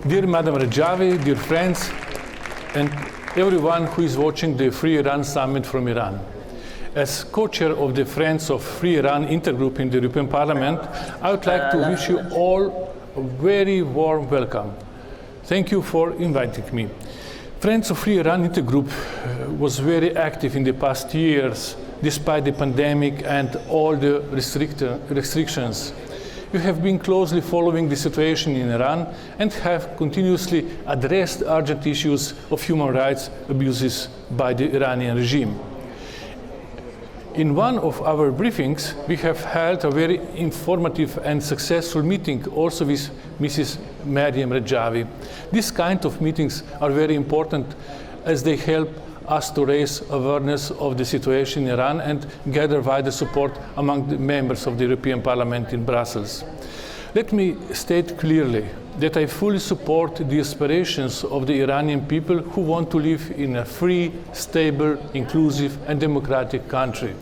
Dear Madam Rajavi, dear friends, and everyone who is watching the Free Iran Summit from Iran. As co-chair of the Friends of Free Iran Intergroup in the European Parliament, I would like to wish you all a very warm welcome. Thank you for inviting me. Friends of Free Iran Intergroup was very active in the past years, despite the pandemic and all the restrictions. You have been closely following the situation in Iran and have continuously addressed urgent issues of human rights abuses by the Iranian regime. In one of our briefings, we have held a very informative and successful meeting also with Mrs. Maryam Rajavi. These kind of meetings are very important as they help us to raise awareness of the situation in Iran and gather wider support among the members of the European Parliament in Brussels. Let me state clearly that I fully support the aspirations of the Iranian people who want to live in a free, stable, inclusive and democratic country.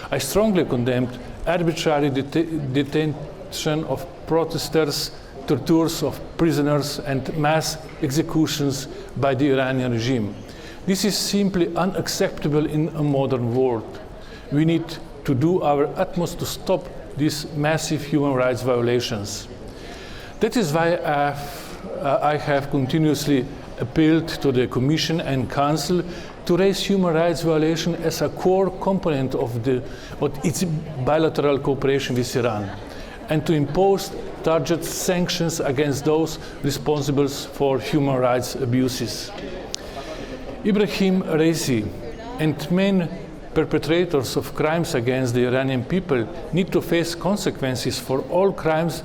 I strongly condemned arbitrary detention of protesters, tortures of prisoners and mass executions by the Iranian regime. This is simply unacceptable in a modern world. We need to do our utmost to stop these massive human rights violations. That is why I have continuously appealed to the Commission and Council to raise human rights violation as a core component of its bilateral cooperation with Iran, and to impose targeted sanctions against those responsible for human rights abuses. Ibrahim Raisi and main perpetrators of crimes against the Iranian people need to face consequences for all crimes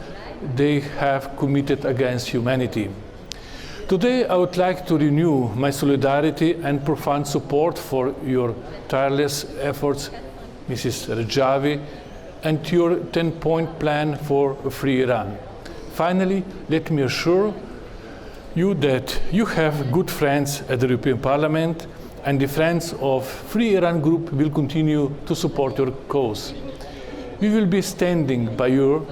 they have committed against humanity. Today, I would like to renew my solidarity and profound support for your tireless efforts, Mrs. Rajavi, and your 10-point plan for a free Iran. Finally, let me assure you that you have good friends at the European Parliament, and the Friends of Free Iran Group will continue to support your cause. We will be standing by your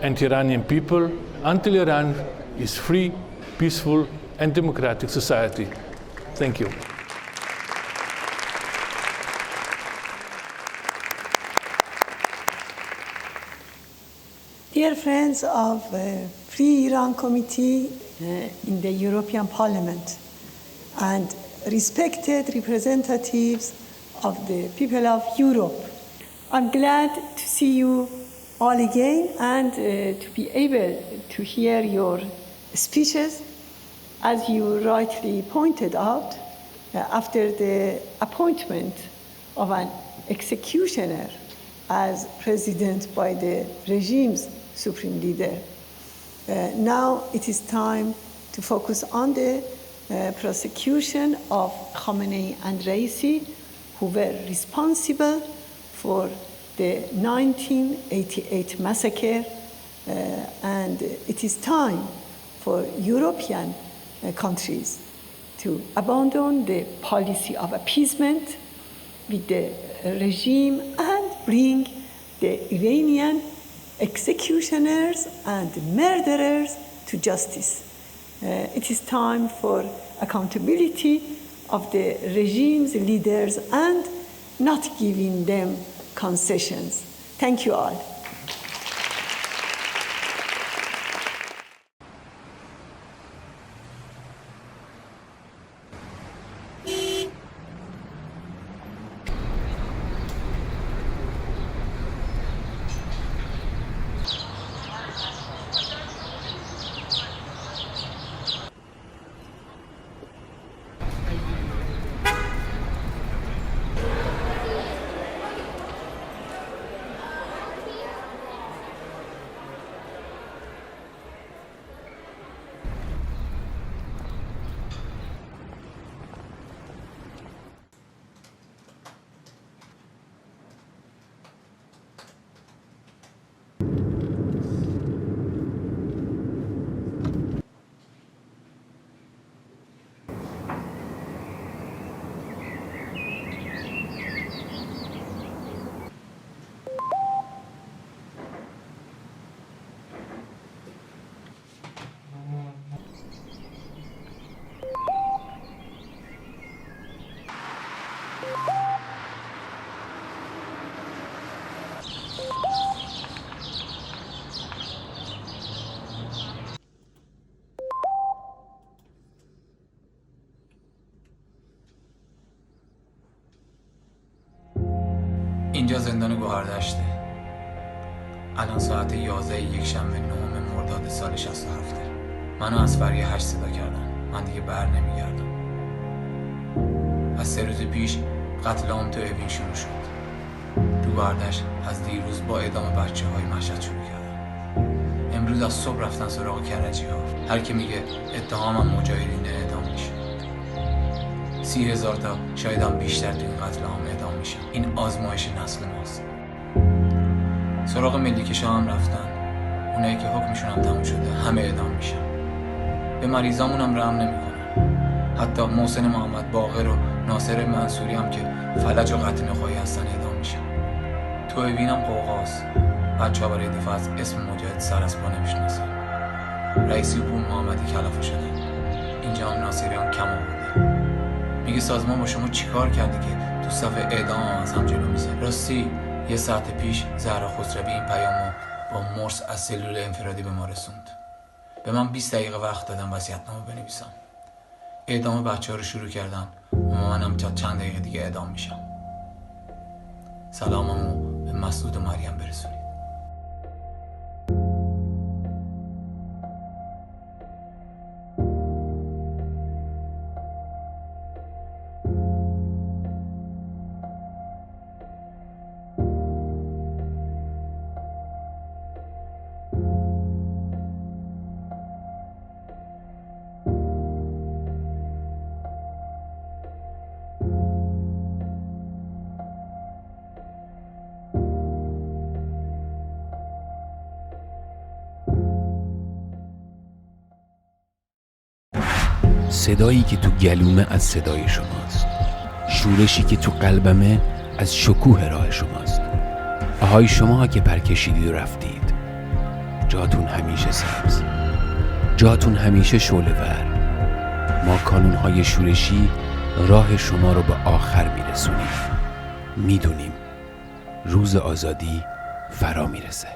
and Iranian people until Iran is free, peaceful and democratic society. Thank you. Dear friends of Free Iran Committee in the European Parliament and respected representatives of the people of Europe, I'm glad to see you all again and to be able to hear your speeches. As you rightly pointed out, after the appointment of an executioner as president by the regime's supreme leader, now it is time to focus on the prosecution of Khamenei and Raisi, who were responsible for the 1988 massacre, and it is time for European countries to abandon the policy of appeasement with the regime and bring the Iranian executioners and murderers to justice. It is time for accountability of the regime's leaders and not giving them concessions. Thank you all. زندان گوهردشته. الان ساعت 11 یکشنبه 9 مرداد سال 67. منو از فری 8 صدا کردن. من دیگه بر نمیگردم. از 3 روز پیش قتل عام تو اوین شروع شد. تو گردهش از دیروز با اعدام بچه‌های مشهد شروع کردن. امروز از صبح رفتن سراغ خارجی ها. هر کی میگه اتهامم مجاهدین اعدام میشه. 30,000 تا شاید هم بیشتر تو این قتل عام اعدام میشن. این آزمایش نسل ماست. سراغ ملیکشا هم رفتن. اونایی که حکمشون هم تموم شده همه اعدام میشن. به مریضامون هم رحم نمیکنن. حتی محسن محمد باقر و ناصر منصوری هم که فلج و قطع نخواهی هستن اعدام میشن. تو اوین هم قوقاست. بچه‌ها برای دفاع از اسم مجاهد سر از پا نمیشناسن. رئیسی پور محمدی کلافه شدن. اینجا هم ناصری هم کم آورده. میگه سازمان با شما چیکار کرده که تو صف اعدام هم از هم جلو میزه. راستی 1 ساعت پیش زهرا خسروی این پیامو با مرس از سلول انفرادی به ما رسوند. به من 20 دقیقه وقت دادن وصیت‌نامه بنویسم. اعدام بچه‌ها رو شروع کردن و منم تا چند دقیقه دیگه اعدام میشم. سلاممو به مسعود و مریم برسونید. صدایی که تو گلومه از صدای شماست، شورشی که تو قلبمه از شکوه راه شماست. آهای شما که پر کشیدید و رفتید، جاتون همیشه سبز، جاتون همیشه شعله ور. ما کانونهای شورشی راه شما رو به آخر میرسونیم. میدونیم روز آزادی فرا میرسه.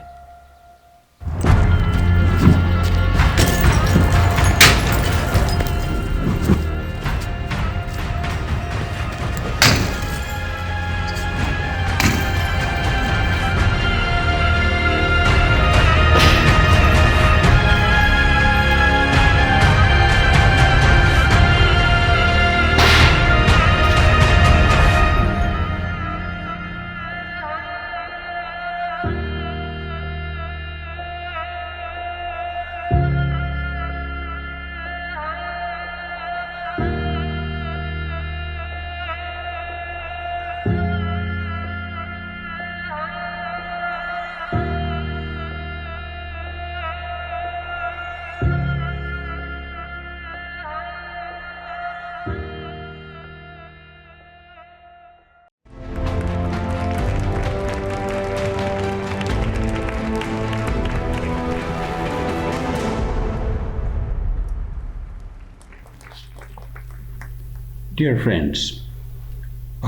Dear friends,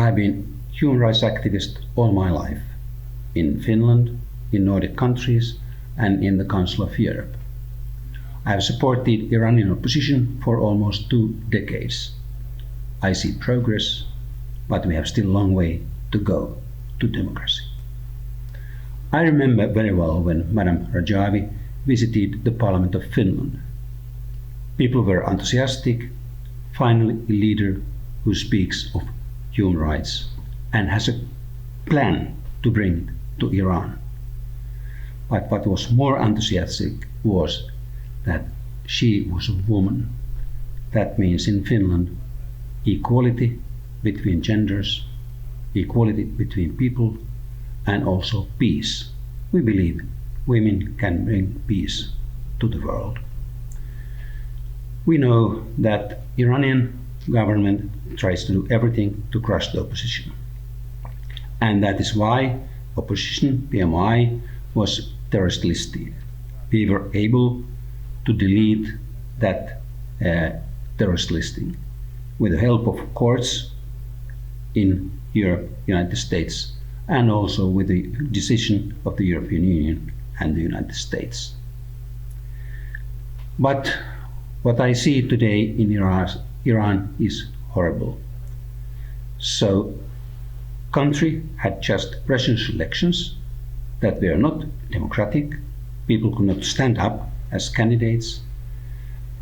I've been a human rights activist all my life, in Finland, in Nordic countries, and in the Council of Europe. I have supported Iranian opposition for almost 2 decades. I see progress, but we have still a long way to go to democracy. I remember very well when Madam Rajavi visited the Parliament of Finland. People were enthusiastic, finally a leader who speaks of human rights and has a plan to bring it to Iran. But what was more enthusiastic was that she was a woman. That means in Finland, equality between genders, equality between people, and also peace. We believe women can bring peace to the world. We know that Iranian government tries to do everything to crush the opposition. And that is why opposition, PMI, was terrorist listed. We were able to delete that terrorist listing with the help of courts in Europe, United States, and also with the decision of the European Union and the United States. But what I see today in Iran is horrible. So country had just presidential elections that were not democratic. People could not stand up as candidates.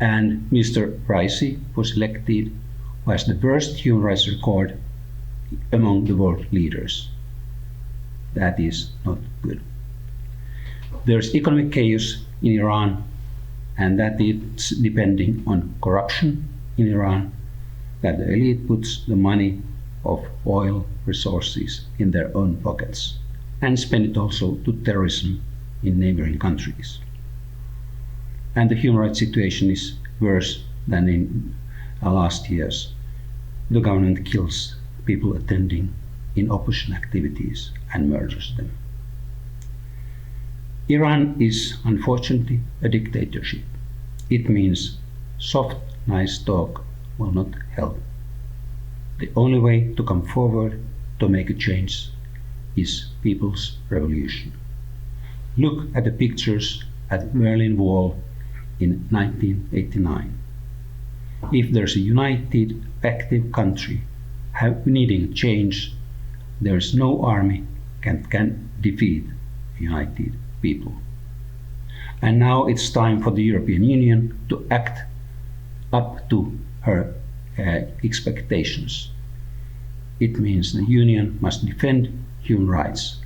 And Mr. Raisi was elected, who has the worst human rights record among the world leaders. That is not good. There's economic chaos in Iran, and that is depending on corruption in Iran, that the elite puts the money of oil resources in their own pockets and spend it also to terrorism in neighboring countries. And the human rights situation is worse than in last years. The government kills people attending in opposition activities and murders them. Iran is unfortunately a dictatorship. It means soft, nice talk will not help. The only way to come forward to make a change is people's revolution. Look at the pictures at the Berlin Wall in 1989. If there's a united, active country needing change, there is no army can defeat united people. And now it's time for the European Union to act up to her expectations. It means the Union must defend human rights,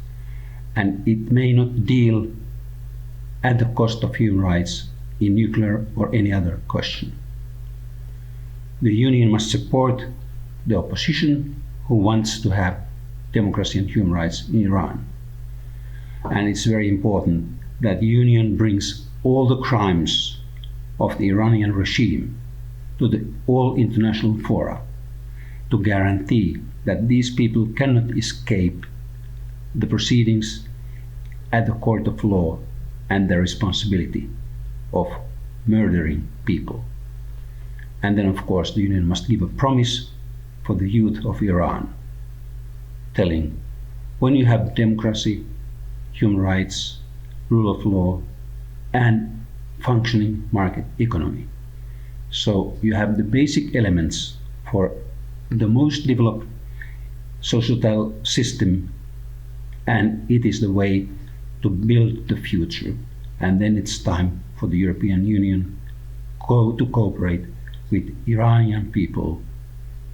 and it may not deal at the cost of human rights in nuclear or any other question. The Union must support the opposition who wants to have democracy and human rights in Iran. And it's very important that the Union brings all the crimes of the Iranian regime to all international fora to guarantee that these people cannot escape the proceedings at the court of law and their responsibility of murdering people. And then, of course, the Union must give a promise for the youth of Iran, telling, when you have democracy, human rights, rule of law, and functioning market economy. So you have the basic elements for the most developed societal system, and it is the way to build the future. And then it's time for the European Union to cooperate with Iranian people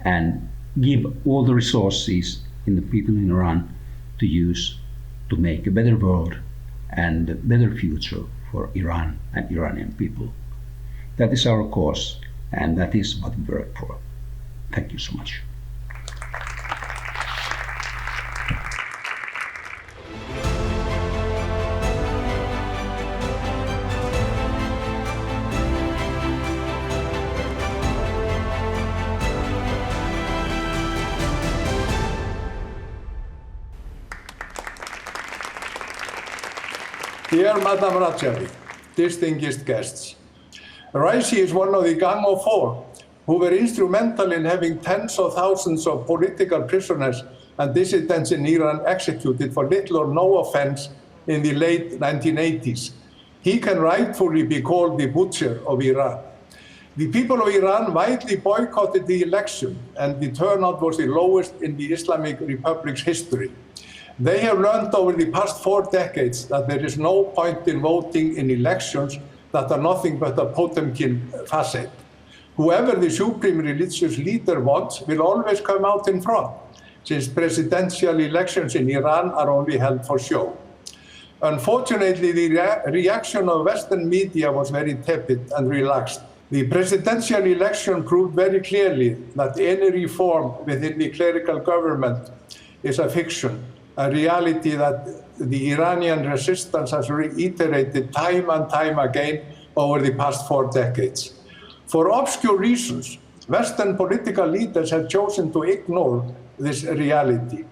and give all the resources in the people in Iran to use to make a better world and a better future for Iran and Iranian people. That is our cause, and that is what we work for. Thank you so much. Dear Madam Rajavi, distinguished guests, Raisi is one of the Gang of Four who were instrumental in having tens of thousands of political prisoners and dissidents in Iran executed for little or no offense in the late 1980s. He can rightfully be called the butcher of Iran. The people of Iran widely boycotted the election, and the turnout was the lowest in the Islamic Republic's history. They have learned over the past 4 decades that there is no point in voting in elections that are nothing but a Potemkin facade. Whoever the supreme religious leader wants will always come out in front, since presidential elections in Iran are only held for show. Unfortunately, the reaction of Western media was very tepid and relaxed. The presidential election proved very clearly that any reform within the clerical government is a fiction, a reality that the Iranian resistance has reiterated time and time again over the past 4 decades. For obscure reasons, Western political leaders have chosen to ignore this reality.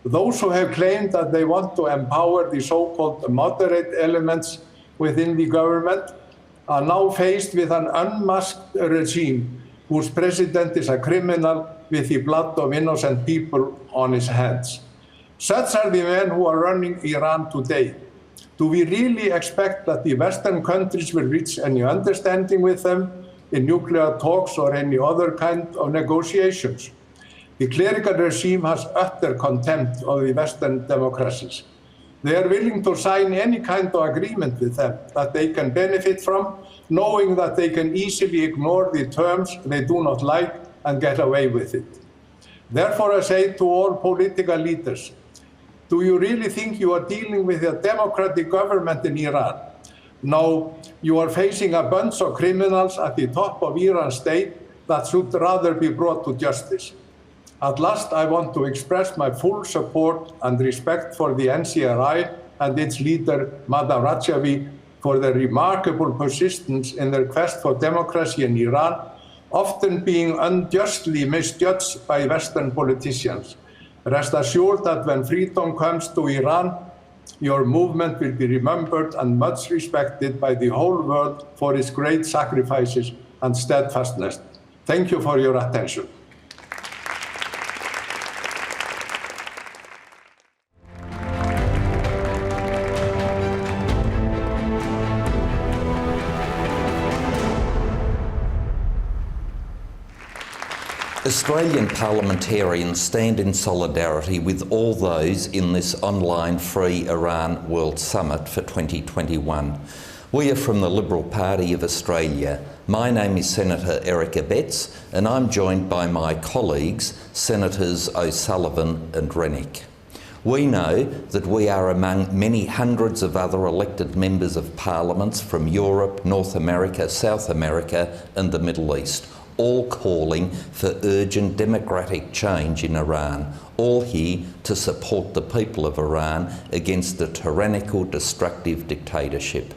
Those who have claimed that they want to empower the so-called moderate elements within the government are now faced with an unmasked regime whose president is a criminal with the blood of innocent people on his hands. Such are the men who are running Iran today. Do we really expect that the Western countries will reach any understanding with them in nuclear talks or any other kind of negotiations? The clerical regime has utter contempt of the Western democracies. They are willing to sign any kind of agreement with them that they can benefit from, knowing that they can easily ignore the terms they do not like and get away with it. Therefore, I say to all political leaders, do you really think you are dealing with a democratic government in Iran? No, you are facing a bunch of criminals at the top of Iran's state that should rather be brought to justice. At last, I want to express my full support and respect for the NCRI and its leader, Madam Rajavi, for their remarkable persistence in their quest for democracy in Iran, often being unjustly misjudged by Western politicians. Rest assured that when freedom comes to Iran, your movement will be remembered and much respected by the whole world for its great sacrifices and steadfastness. Thank you for your attention. Australian parliamentarians stand in solidarity with all those in this online Free Iran World Summit for 2021. We are from the Liberal Party of Australia. My name is Senator Erik ابتز, and I'm joined by my colleagues, Senators O'Sullivan and Rennick. We know that we are among many hundreds of other elected members of parliaments from Europe, North America, South America and the Middle East, all calling for urgent democratic change in Iran, all here to support the people of Iran against a tyrannical, destructive dictatorship.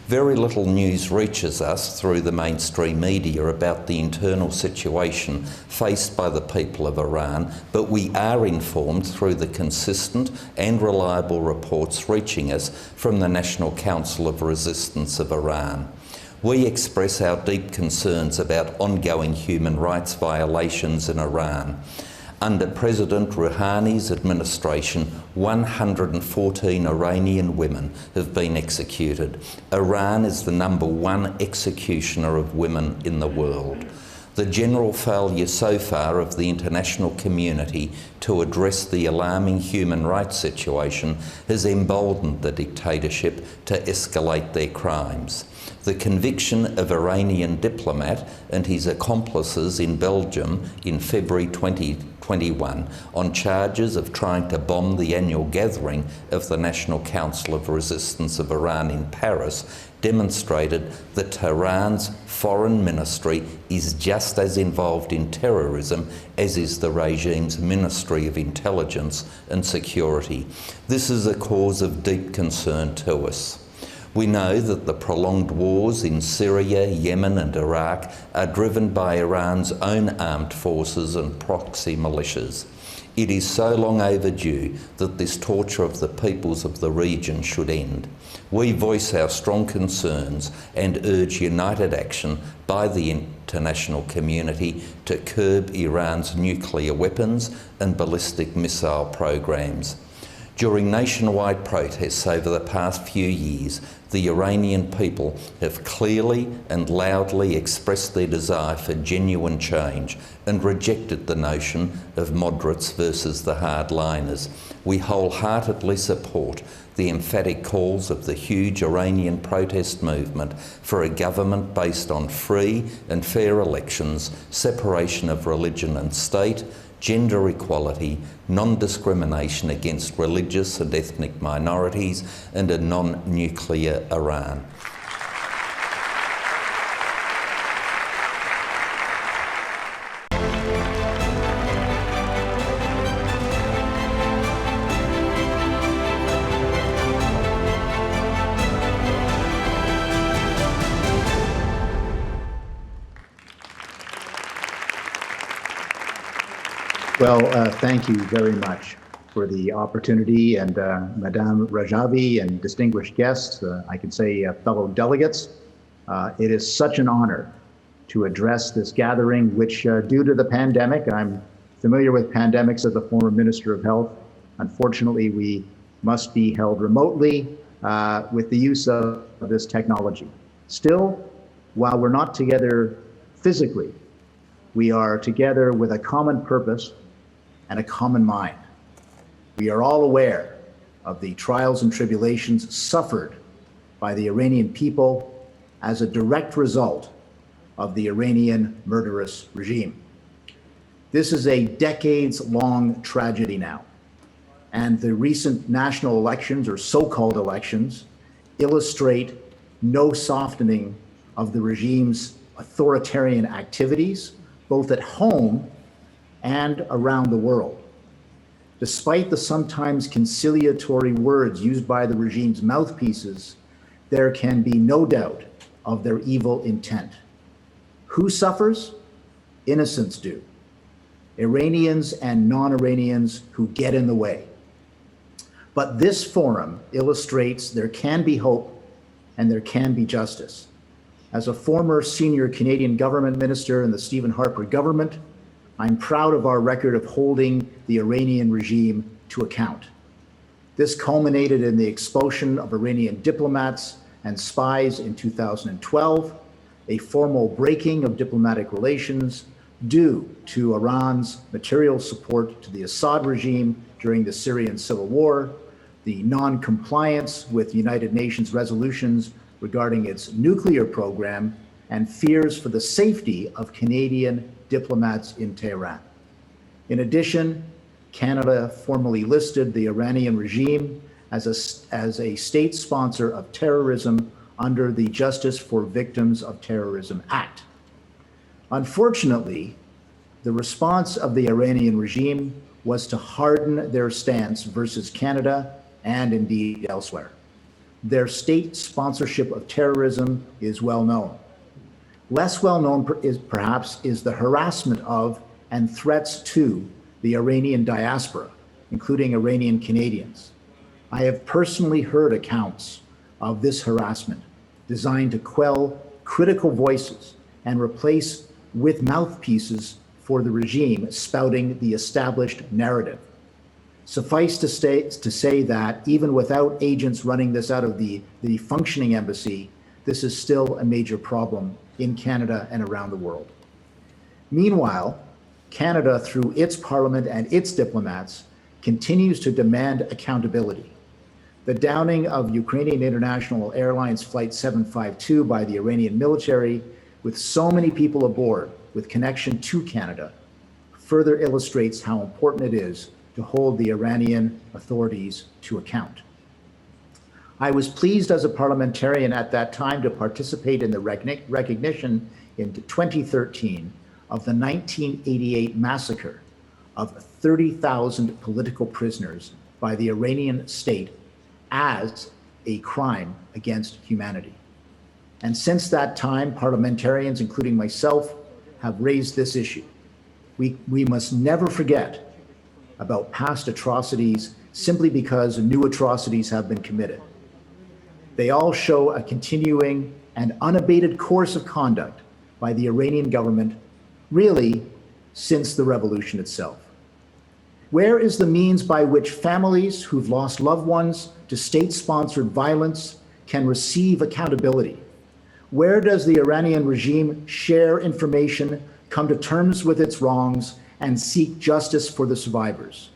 Very little news reaches us through the mainstream media about the internal situation faced by the people of Iran, but we are informed through the consistent and reliable reports reaching us from the National Council of Resistance of Iran. We express our deep concerns about ongoing human rights violations in Iran. Under President Rouhani's administration, 114 Iranian women have been executed. Iran is the #1 executioner of women in the world. The general failure so far of the international community to address the alarming human rights situation has emboldened the dictatorship to escalate their crimes. The conviction of Iranian diplomat and his accomplices in Belgium in February 2021 on charges of trying to bomb the annual gathering of the National Council of Resistance of Iran in Paris demonstrated that Tehran's foreign ministry is just as involved in terrorism as is the regime's Ministry of Intelligence and Security. This is a cause of deep concern to us. We know that the prolonged wars in Syria, Yemen and Iraq are driven by Iran's own armed forces and proxy militias. It is so long overdue that this torture of the peoples of the region should end. We voice our strong concerns and urge united action by the international community to curb Iran's nuclear weapons and ballistic missile programs. During nationwide protests over the past few years, the Iranian people have clearly and loudly expressed their desire for genuine change and rejected the notion of moderates versus the hardliners. We wholeheartedly support the emphatic calls of the huge Iranian protest movement for a government based on free and fair elections, separation of religion and state, gender equality, non-discrimination against religious and ethnic minorities, and a non-nuclear Iran. Well, thank you very much for the opportunity, and Madame Rajavi and distinguished guests, I can say fellow delegates, it is such an honor to address this gathering, which due to the pandemic, I'm familiar with pandemics as a former Minister of Health. Unfortunately, we must be held remotely with the use of this technology. Still, while we're not together physically, we are together with a common purpose and a common mind. We are all aware of the trials and tribulations suffered by the Iranian people as a direct result of the Iranian murderous regime. This is a decades-long tragedy now, and the recent national elections, or so-called elections, illustrate no softening of the regime's authoritarian activities, both at home and around the world. Despite the sometimes conciliatory words used by the regime's mouthpieces, there can be no doubt of their evil intent. Who suffers? Innocents do. Iranians and non-Iranians who get in the way. But this forum illustrates there can be hope and there can be justice. As a former senior Canadian government minister in the Stephen Harper government, I'm proud of our record of holding the Iranian regime to account. This culminated in the expulsion of Iranian diplomats and spies in 2012, a formal breaking of diplomatic relations due to Iran's material support to the Assad regime during the Syrian civil war, the non-compliance with United Nations resolutions regarding its nuclear program, and fears for the safety of Canadian diplomats in Tehran. In addition, Canada formally listed the Iranian regime as a state sponsor of terrorism under the Justice for Victims of Terrorism Act. Unfortunately, the response of the Iranian regime was to harden their stance versus Canada and indeed elsewhere. Their state sponsorship of terrorism is well known. Less well known perhaps is the harassment of and threats to the Iranian diaspora, including Iranian Canadians. I have personally heard accounts of this harassment designed to quell critical voices and replace with mouthpieces for the regime spouting the established narrative. Suffice to say that even without agents running this out of the functioning embassy, this is still a major problem in Canada and around the world. Meanwhile, Canada, through its parliament and its diplomats, continues to demand accountability. The downing of Ukrainian International Airlines Flight 752 by the Iranian military, with so many people aboard with connection to Canada, further illustrates how important it is to hold the Iranian authorities to account. I was pleased as a parliamentarian at that time to participate in the recognition in 2013 of the 1988 massacre of 30,000 political prisoners by the Iranian state as a crime against humanity. And since that time, parliamentarians, including myself, have raised this issue. We must never forget about past atrocities simply because new atrocities have been committed. They all show a continuing and unabated course of conduct by the Iranian government, really since the revolution itself. Where is the means by which families who've lost loved ones to state-sponsored violence can receive accountability? Where does the Iranian regime share information, come to terms with its wrongs, and seek justice for the survivors?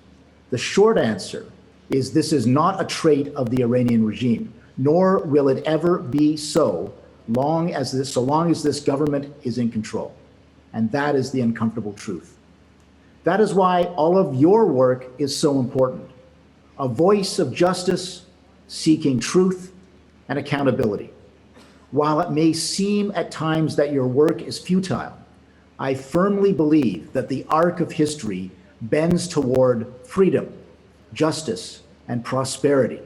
The short answer is this is not a trait of the Iranian regime, nor will it ever be so long as this government is in control. And that is the uncomfortable truth. That is why all of your work is so important. A voice of justice, seeking truth and accountability. While it may seem at times that your work is futile, I firmly believe that the arc of history bends toward freedom, justice, and prosperity.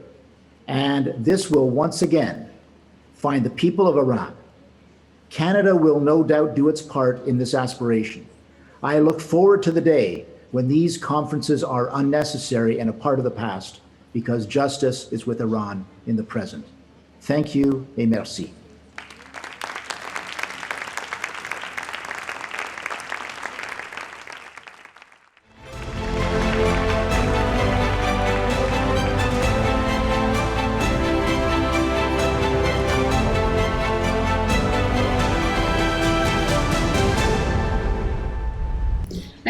And this will once again find the people of Iran. Canada will no doubt do its part in this aspiration. I look forward to the day when these conferences are unnecessary and a part of the past, because justice is with Iran in the present. Thank you et merci.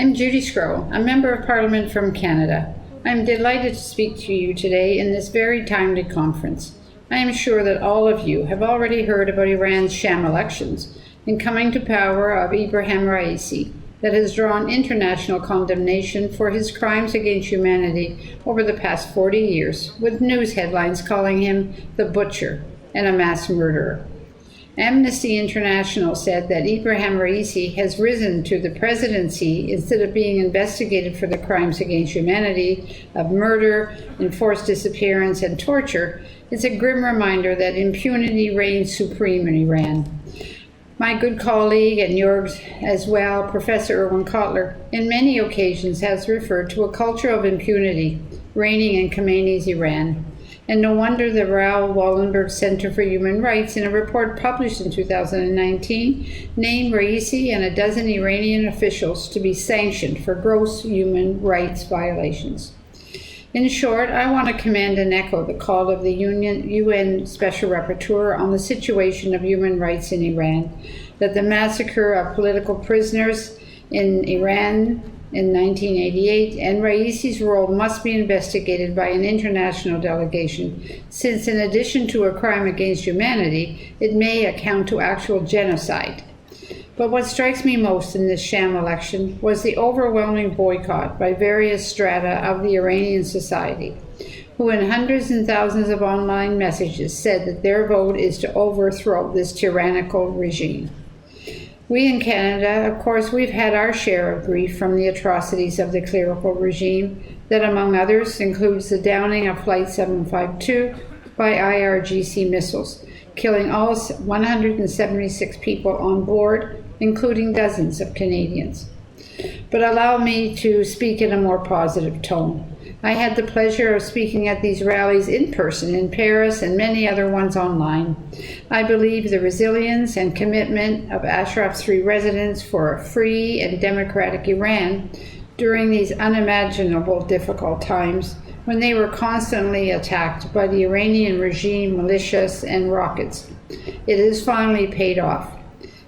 I'm Judy Scrow, a Member of Parliament from Canada. I'm delighted to speak to you today in this very timely conference. I am sure that all of you have already heard about Iran's sham elections and coming to power of Ibrahim Raisi that has drawn international condemnation for his crimes against humanity over the past 40 years, with news headlines calling him the butcher and a mass murderer. Amnesty International said that Ibrahim Raisi has risen to the presidency instead of being investigated for the crimes against humanity of murder, enforced disappearance, and torture. It's a grim reminder that impunity reigns supreme in Iran. My good colleague, and yours as well, Professor Erwin Kotler, in many occasions has referred to a culture of impunity reigning in Khomeini's Iran. And no wonder the Raoul Wallenberg Center for Human Rights, in a report published in 2019, named Raisi and a dozen Iranian officials to be sanctioned for gross human rights violations. In short, I want to commend and echo the call of the UN Special Rapporteur on the situation of human rights in Iran, that the massacre of political prisoners in Iran in 1988 and Raisi's role must be investigated by an international delegation, since in addition to a crime against humanity, it may account to actual genocide. But what strikes me most in this sham election was the overwhelming boycott by various strata of the Iranian society, who in hundreds and thousands of online messages said that their vote is to overthrow this tyrannical regime. We in Canada, of course, we've had our share of grief from the atrocities of the clerical regime that, among others, includes the downing of Flight 752 by IRGC missiles, killing all 176 people on board, including dozens of Canadians. But allow me to speak in a more positive tone. I had the pleasure of speaking at these rallies in person in Paris and many other ones online. I believe the resilience and commitment of Ashraf's 3 residents for a free and democratic Iran during these unimaginable difficult times when they were constantly attacked by the Iranian regime militias and rockets. It has finally paid off.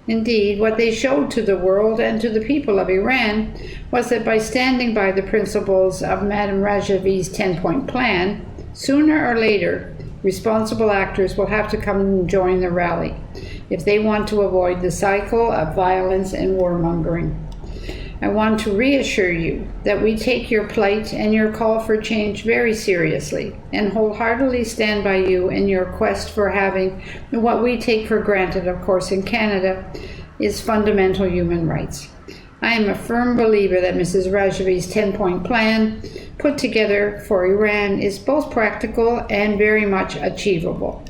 Indeed, what they showed to the world and to the people of Iran was that by standing by the principles of Madame Rajavi's 10-point plan, sooner or later, responsible actors will have to come and join the rally if they want to avoid the cycle of violence and warmongering. I want to reassure you that we take your plight and your call for change very seriously and wholeheartedly stand by you in your quest for having what we take for granted, of course, in Canada, is fundamental human rights. I am a firm believer that Mrs. Rajavi's 10-point plan put together for Iran is both practical and very much achievable.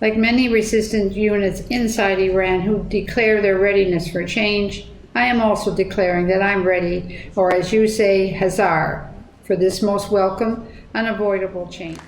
Like many resistant units inside Iran who declare their readiness for change, I am also declaring that I'm ready, or as you say, hazar, for this most welcome, unavoidable change.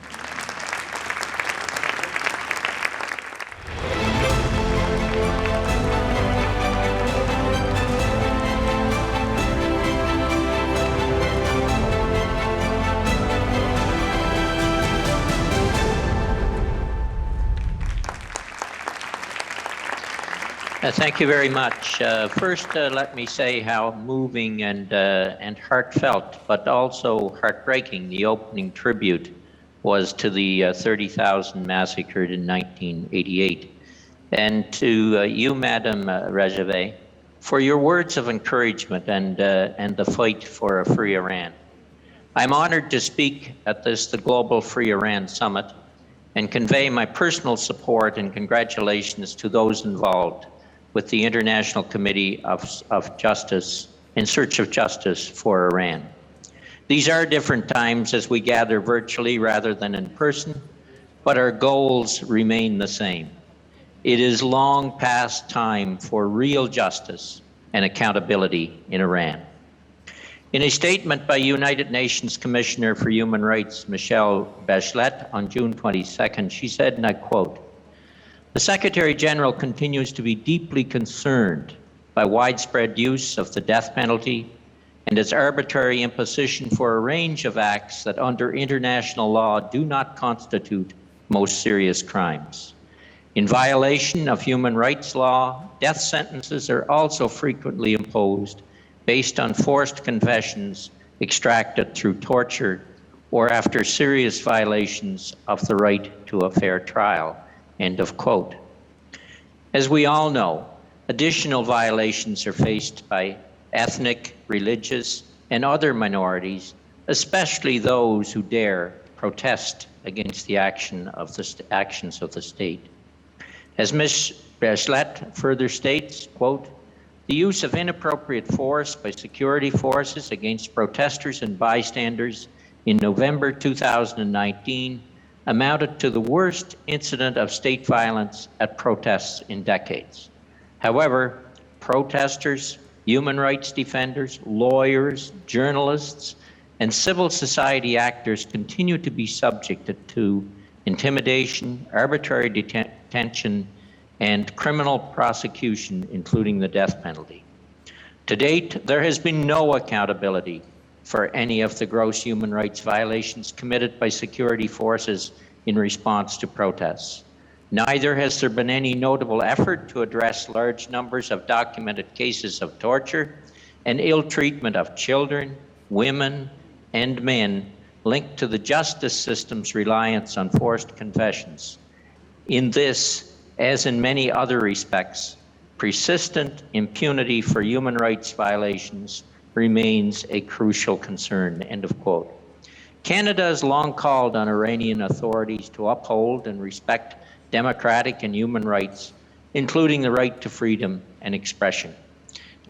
Thank you very much. First, let me say how moving and heartfelt, but also heartbreaking, the opening tribute was to the 30,000 massacred in 1988. And to you, Madam Rajavi, for your words of encouragement and the fight for a free Iran. I'm honored to speak at the Global Free Iran Summit and convey my personal support and congratulations to those involved with the International Committee of Justice in search of justice for Iran. These are different times as we gather virtually rather than in person, but our goals remain the same. It is long past time for real justice and accountability in Iran. In a statement by United Nations Commissioner for Human Rights, Michelle Bachelet, on June 22nd, she said, and I quote, "The Secretary General continues to be deeply concerned by widespread use of the death penalty and its arbitrary imposition for a range of acts that under international law do not constitute most serious crimes. In violation of human rights law, death sentences are also frequently imposed based on forced confessions extracted through torture or after serious violations of the right to a fair trial, end of quote. As we all know, additional violations are faced by ethnic, religious, and other minorities, especially those who dare protest against the actions of the state. As Ms. Bachelet further states, quote, the use of inappropriate force by security forces against protesters and bystanders in November 2019 amounted to the worst incident of state violence at protests in decades. However, protesters, human rights defenders, lawyers, journalists, and civil society actors continue to be subjected to intimidation, arbitrary detention, and criminal prosecution, including the death penalty. To date, there has been no accountability for any of the gross human rights violations committed by security forces in response to protests. Neither has there been any notable effort to address large numbers of documented cases of torture and ill treatment of children, women, and men linked to the justice system's reliance on forced confessions. In this, as in many other respects, persistent impunity for human rights violations remains a crucial concern, end of quote. Canada has long called on Iranian authorities to uphold and respect democratic and human rights, including the right to freedom and expression.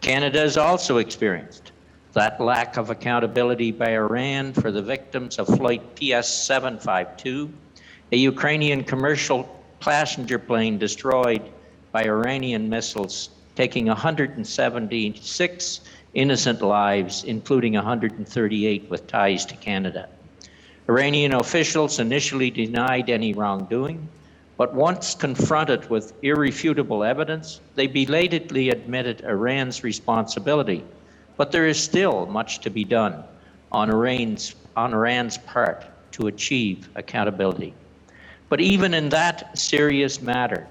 Canada has also experienced that lack of accountability by Iran for the victims of Flight PS-752, a Ukrainian commercial passenger plane destroyed by Iranian missiles, taking 176 innocent lives, including 138 with ties to Canada. Iranian officials initially denied any wrongdoing, but once confronted with irrefutable evidence, they belatedly admitted Iran's responsibility. But there is still much to be done on Iran's part to achieve accountability. But even in that serious matter,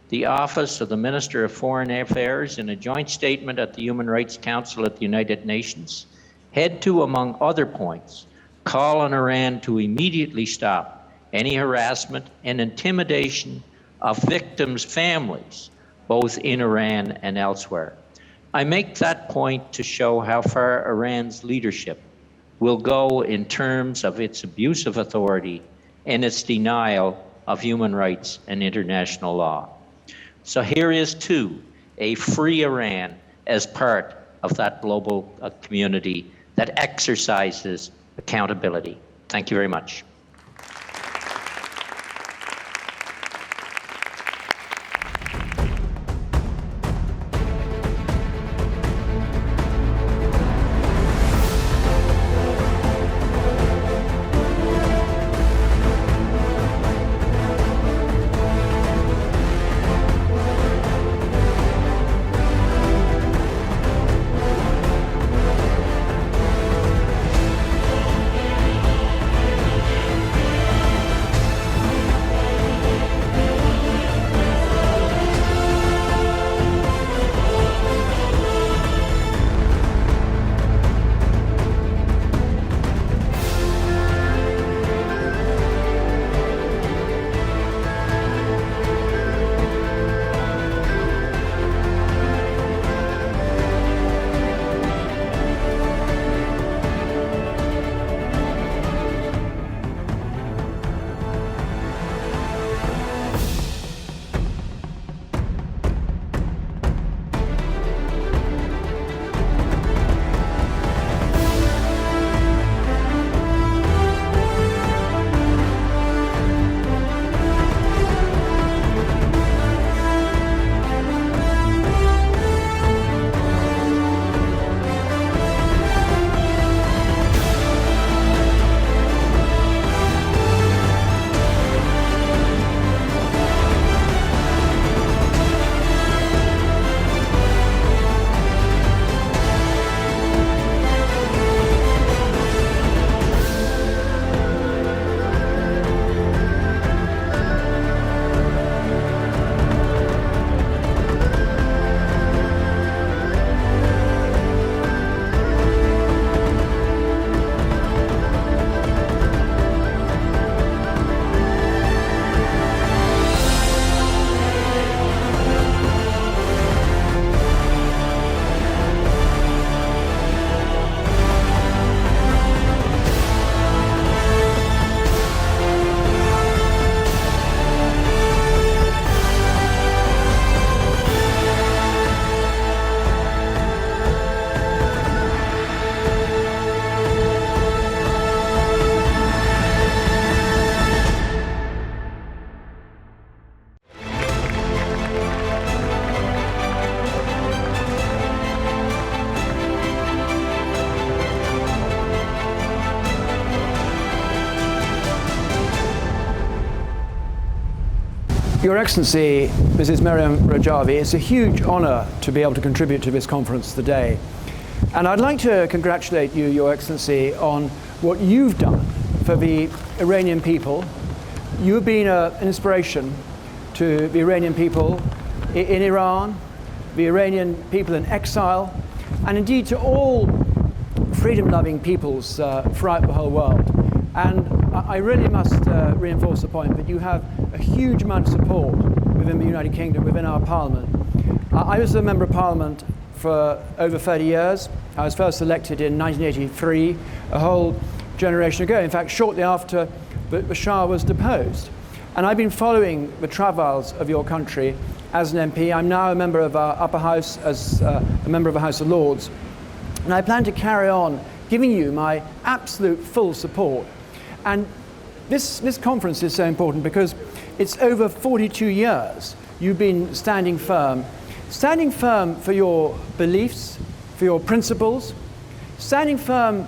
the Office of the Minister of Foreign Affairs, in a joint statement at the Human Rights Council at the United Nations, had to, among other points, call on Iran to immediately stop any harassment and intimidation of victims' families, both in Iran and elsewhere. I make that point to show how far Iran's leadership will go in terms of its abuse of authority and its denial of human rights and international law. So here is, too, a free Iran as part of that global community that exercises accountability. Thank you very much. Your Excellency, Mrs. Miriam Rajavi, it's a huge honour to be able to contribute to this conference today. And I'd like to congratulate you, Your Excellency, on what you've done for the Iranian people. You've been an inspiration to the Iranian people in Iran, the Iranian people in exile, and indeed to all freedom-loving peoples throughout the whole world. And I really must reinforce the point that you have a huge amount of support within the United Kingdom, within our Parliament. I was a Member of Parliament for over 30 years. I was first elected in 1983, a whole generation ago. In fact, shortly after the Shah was deposed. And I've been following the travails of your country as an MP. I'm now a member of our upper house, as a member of the House of Lords. And I plan to carry on giving you my absolute full support. And this conference is so important because it's over 42 years you've been standing firm for your beliefs, for your principles, standing firm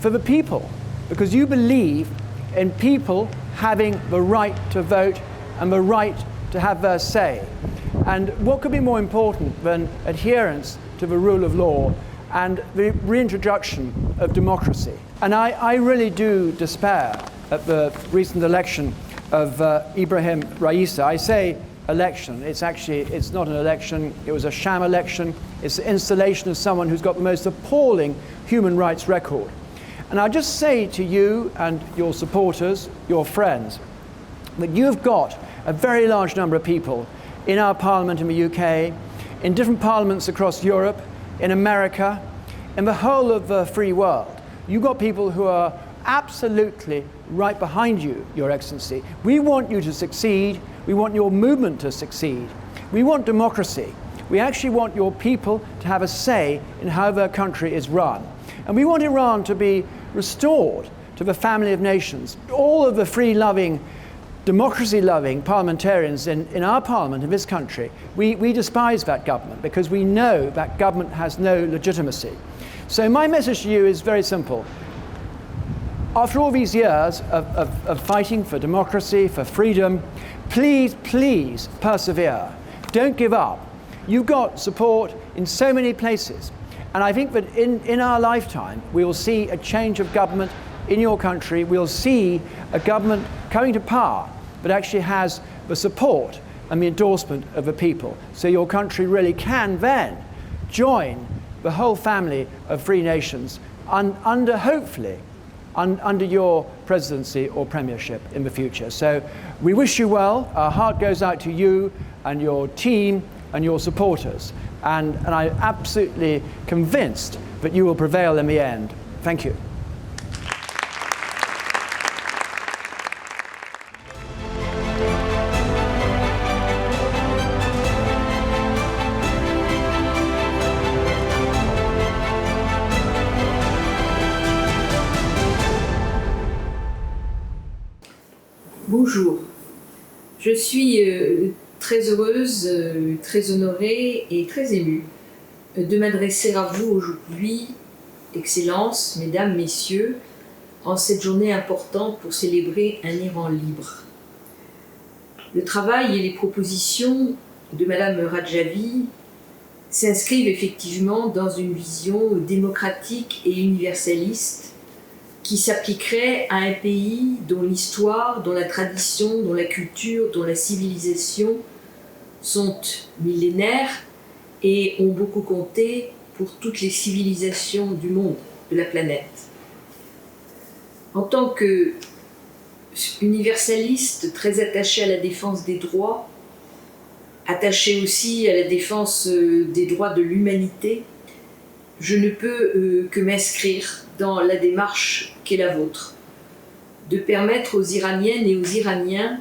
for the people, because you believe in people having the right to vote and the right to have their say. And what could be more important than adherence to the rule of law and the reintroduction of democracy? And I really do despair at the recent election of Ibrahim Raisa. I say election, it's not an election, it was a sham election. It's the installation of someone who's got the most appalling human rights record. And I'll just say to you and your supporters, your friends, that you've got a very large number of people in our Parliament in the UK, in different parliaments across Europe, in America, in the whole of the free world. You've got people who are absolutely right behind you, Your Excellency. We want you to succeed. We want your movement to succeed. We want democracy. We actually want your people to have a say in how their country is run. And we want Iran to be restored to the family of nations. All of the free-loving, democracy-loving parliamentarians in our parliament, in this country, we despise that government because we know that government has no legitimacy. So my message to you is very simple. After all these years of fighting for democracy, for freedom, please, please persevere. Don't give up. You've got support in so many places. And I think that in our lifetime, we will see a change of government in your country. We'll see a government coming to power that actually has the support and the endorsement of the people. So your country really can then join the whole family of free nations under, hopefully, under your presidency or premiership in the future. So we wish you well. Our heart goes out to you and your team and your supporters. And I'm absolutely convinced that you will prevail in the end. Thank you. Bonjour, je suis très heureuse, très honorée et très émue de m'adresser à vous aujourd'hui, Excellences, Mesdames, Messieurs, en cette journée importante pour célébrer un Iran libre. Le travail et les propositions de Madame Rajavi s'inscrivent effectivement dans une vision démocratique et universaliste qui s'appliquerait à un pays dont l'histoire, dont la tradition, dont la culture, dont la civilisation sont millénaires et ont beaucoup compté pour toutes les civilisations du monde, de la planète. En tant qu'universaliste très attaché à la défense des droits, attaché aussi à la défense des droits de l'humanité, je ne peux que m'inscrire dans la démarche qui est la vôtre, de permettre aux Iraniennes et aux Iraniens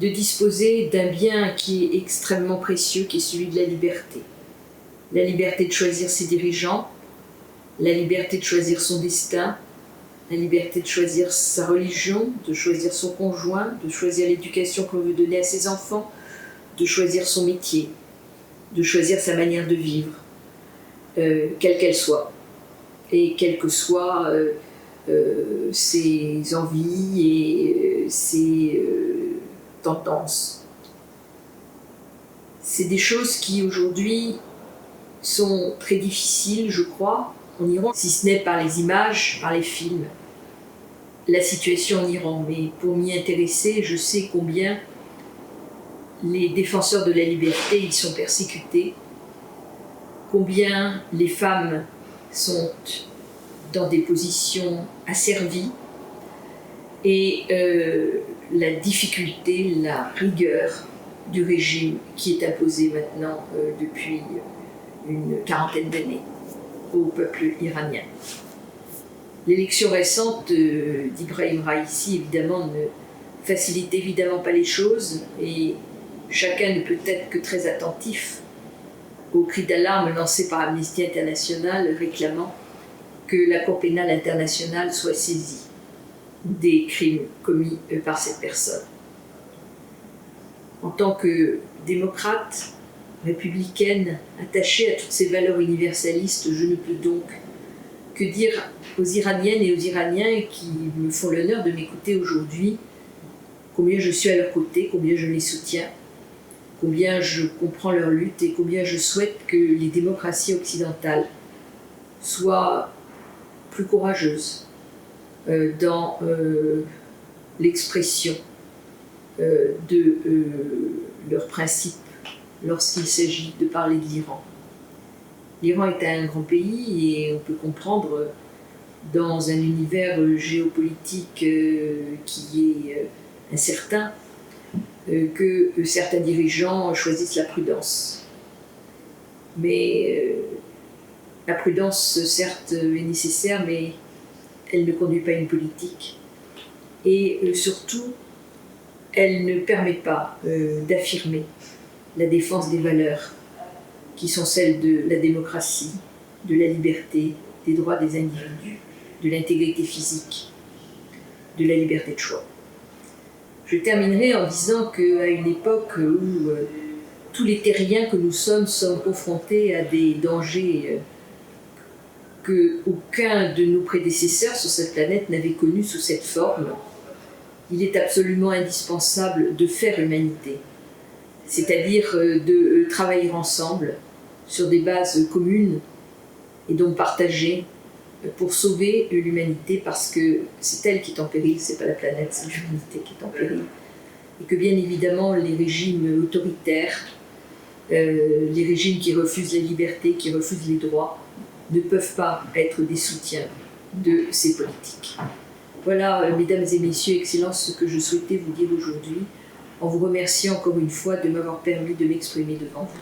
de disposer d'un bien qui est extrêmement précieux, qui est celui de la liberté. La liberté de choisir ses dirigeants, la liberté de choisir son destin, la liberté de choisir sa religion, de choisir son conjoint, de choisir l'éducation qu'on veut donner à ses enfants, de choisir son métier, de choisir sa manière de vivre, quelle qu'elle soit, et quelles que soient ses envies et ses tendances. C'est des choses qui aujourd'hui sont très difficiles, je crois, en Iran, si ce n'est par les images, par les films, la situation en Iran. Mais pour m'y intéresser, je sais combien les défenseurs de la liberté ils sont persécutés, combien les femmes sont dans des positions asservies, et la difficulté, la rigueur du régime qui est imposé maintenant depuis une quarantaine d'années au peuple iranien. L'élection récente d'Ibrahim Raïssi, évidemment, ne facilite évidemment pas les choses, et chacun ne peut être que très attentif aux cris d'alarme lancés par Amnesty International réclamant que la Cour pénale internationale soit saisie des crimes commis par cette personne. En tant que démocrate, républicaine, attachée à toutes ces valeurs universalistes, je ne peux donc que dire aux Iraniennes et aux Iraniens qui me font l'honneur de m'écouter aujourd'hui combien je suis à leur côté, combien je les soutiens, combien je comprends leur lutte et combien je souhaite que les démocraties occidentales soient plus courageuses dans l'expression de leurs principes lorsqu'il s'agit de parler de l'Iran. L'Iran est un grand pays et on peut comprendre dans un univers géopolitique qui est incertain que certains dirigeants choisissent la prudence. Mais la prudence, certes, est nécessaire, mais elle ne conduit pas à une politique. Et surtout, elle ne permet pas d'affirmer la défense des valeurs qui sont celles de la démocratie, de la liberté, des droits des individus, de l'intégrité physique, de la liberté de choix. Je terminerai en disant qu'à une époque où tous les terriens que nous sommes confrontés à des dangers qu'aucun de nos prédécesseurs sur cette planète n'avait connus sous cette forme, il est absolument indispensable de faire humanité, c'est-à-dire de travailler ensemble sur des bases communes et donc partagées pour sauver l'humanité, parce que c'est elle qui est en péril, c'est pas la planète, c'est l'humanité qui est en péril. Et que bien évidemment les régimes autoritaires, les régimes qui refusent la liberté, qui refusent les droits, ne peuvent pas être des soutiens de ces politiques. Voilà, mesdames et messieurs, Excellences, ce que je souhaitais vous dire aujourd'hui, en vous remerciant encore une fois de m'avoir permis de m'exprimer devant vous.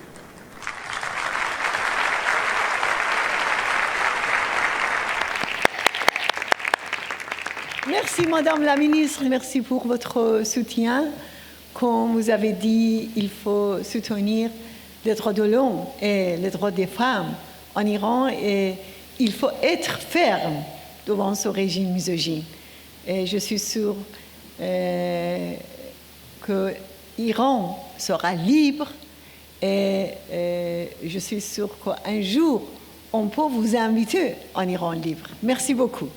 Merci Madame la Ministre, merci pour votre soutien. Comme vous avez dit, il faut soutenir les droits de l'homme et les droits des femmes en Iran, et il faut être ferme devant ce régime misogyne. Et je suis sûre que l'Iran sera libre, et je suis sûre qu'un jour, on peut vous inviter en Iran libre. Merci beaucoup.